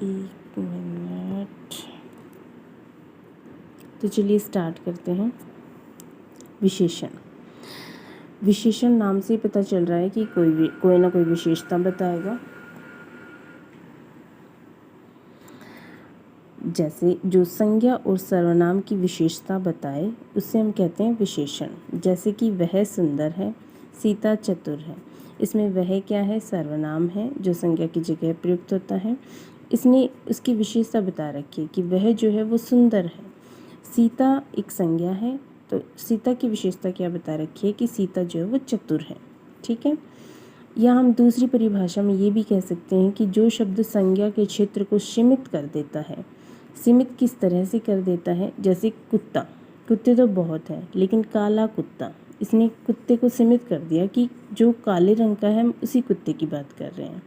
एक मिनट। तो चलिए स्टार्ट करते हैं। विशेषण। विशेषण नाम से पता चल रहा है कि कोई ना कोई विशेषता बताएगा। जैसे जो संज्ञा और सर्वनाम की विशेषता बताए उसे हम कहते हैं विशेषण। जैसे कि वह सुंदर है, सीता चतुर है। इसमें वह क्या है? सर्वनाम है जो संज्ञा की जगह प्रयुक्त होता है। इसने उसकी विशेषता बता रखी है कि वह जो है वो सुंदर है। सीता एक संज्ञा है, तो सीता की विशेषता क्या बता रखी है कि सीता जो है वो चतुर है। ठीक है। या हम दूसरी परिभाषा में ये भी कह सकते हैं कि जो शब्द संज्ञा के क्षेत्र को सीमित कर देता है। सीमित किस तरह से कर देता है? जैसे कुत्ता। कुत्ते तो बहुत हैं, लेकिन काला कुत्ता, इसने कुत्ते को सीमित कर दिया कि जो काले रंग का है हम उसी कुत्ते की बात कर रहे हैं।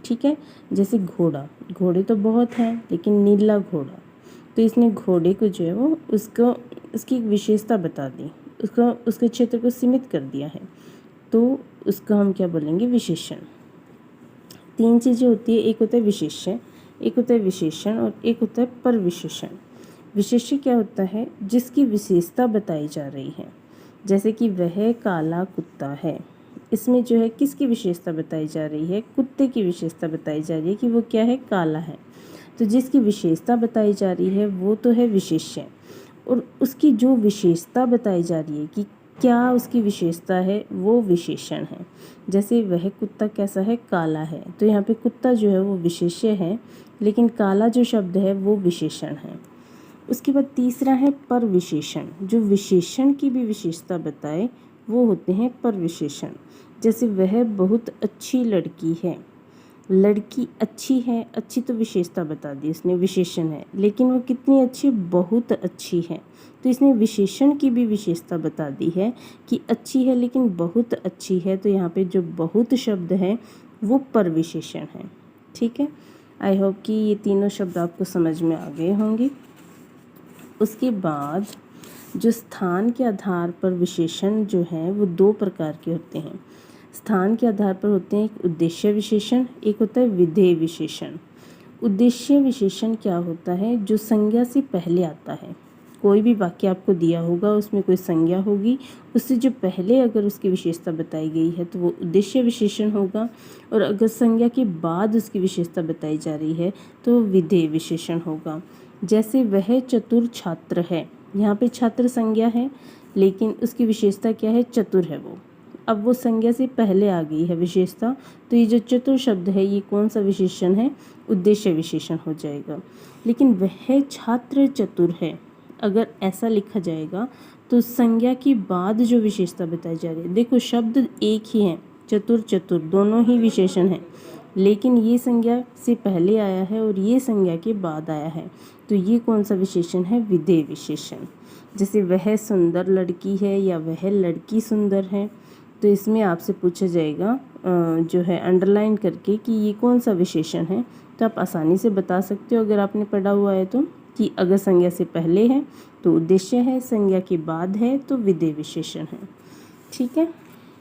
ठीक है। जैसे घोड़ा। घोड़े तो बहुत हैं, लेकिन नीला घोड़ा, तो इसने घोड़े को जो है वो उसकी एक विशेषता बता दी, उसके क्षेत्र को सीमित कर दिया है, तो उसको हम क्या बोलेंगे? विशेषण। तीन चीज़ें होती है, एक होता है विशेष्य, एक होता है विशेषण और एक होता है परविशेषण। विशेष्य क्या होता है? जिसकी विशेषता बताई जा रही है। जैसे कि वह काला कुत्ता है, इसमें जो है किसकी विशेषता बताई जा रही है? कुत्ते की विशेषता बताई जा रही है कि वो क्या है? काला है। तो जिसकी विशेषता बताई जा रही है वो तो है विशेष्य, और उसकी जो विशेषता बताई जा रही है कि क्या उसकी विशेषता है वो विशेषण है। जैसे वह कुत्ता कैसा है? काला है, तो यहाँ पे कुत्ता जो है वो विशेष्य है, लेकिन काला जो शब्द है वो विशेषण है। उसके बाद तीसरा है परविशेषण। जो विशेषण की भी विशेषता बताए वो होते हैं परविशेषण। जैसे वह बहुत अच्छी लड़की है। लड़की अच्छी है, अच्छी तो विशेषता बता दी इसने, विशेषण है, लेकिन वो कितनी अच्छी? बहुत अच्छी है, तो इसने विशेषण की भी विशेषता बता दी है कि अच्छी है लेकिन बहुत अच्छी है। तो यहाँ पे जो बहुत शब्द है वो परविशेषण है। ठीक है। आई होप कि ये तीनों शब्द आपको समझ में आ गए होंगे। उसके बाद जो स्थान के आधार पर विशेषण जो हैं वो दो प्रकार के होते हैं। स्थान के आधार पर होते हैं एक उद्देश्य विशेषण, एक होता है विधेय विशेषण। उद्देश्य विशेषण क्या होता है? जो संज्ञा से पहले आता है। कोई भी वाक्य आपको दिया होगा, उसमें कोई संज्ञा होगी, उससे जो पहले अगर उसकी विशेषता बताई गई है तो वो उद्देश्य विशेषण होगा, और अगर संज्ञा के बाद उसकी विशेषता बताई जा रही है तो वो विधेय विशेषण होगा। जैसे वह चतुर छात्र है, यहाँ पे छात्र संज्ञा है, लेकिन उसकी विशेषता क्या है? चतुर है वो। अब वो संज्ञा से पहले आ गई है विशेषता, तो ये जो चतुर शब्द है ये कौन सा विशेषण है? उद्देश्य विशेषण हो जाएगा। लेकिन वह छात्र चतुर है, अगर ऐसा लिखा जाएगा तो संज्ञा के बाद जो विशेषता बताई जा रही है, देखो शब्द एक ही है, चतुर चतुर दोनों ही विशेषण हैं, लेकिन ये संज्ञा से पहले आया है और ये संज्ञा के बाद आया है, तो ये कौन सा विशेषण है? विधेय विशेषण। जैसे वह सुंदर लड़की है या वह लड़की सुंदर है, तो इसमें आपसे पूछा जाएगा जो है अंडरलाइन करके कि ये कौन सा विशेषण है, तो आप आसानी से बता सकते हो अगर आपने पढ़ा हुआ है तो, कि अगर संज्ञा से पहले है तो उद्देश्य है, संज्ञा के बाद है तो विधेय विशेषण है। ठीक है।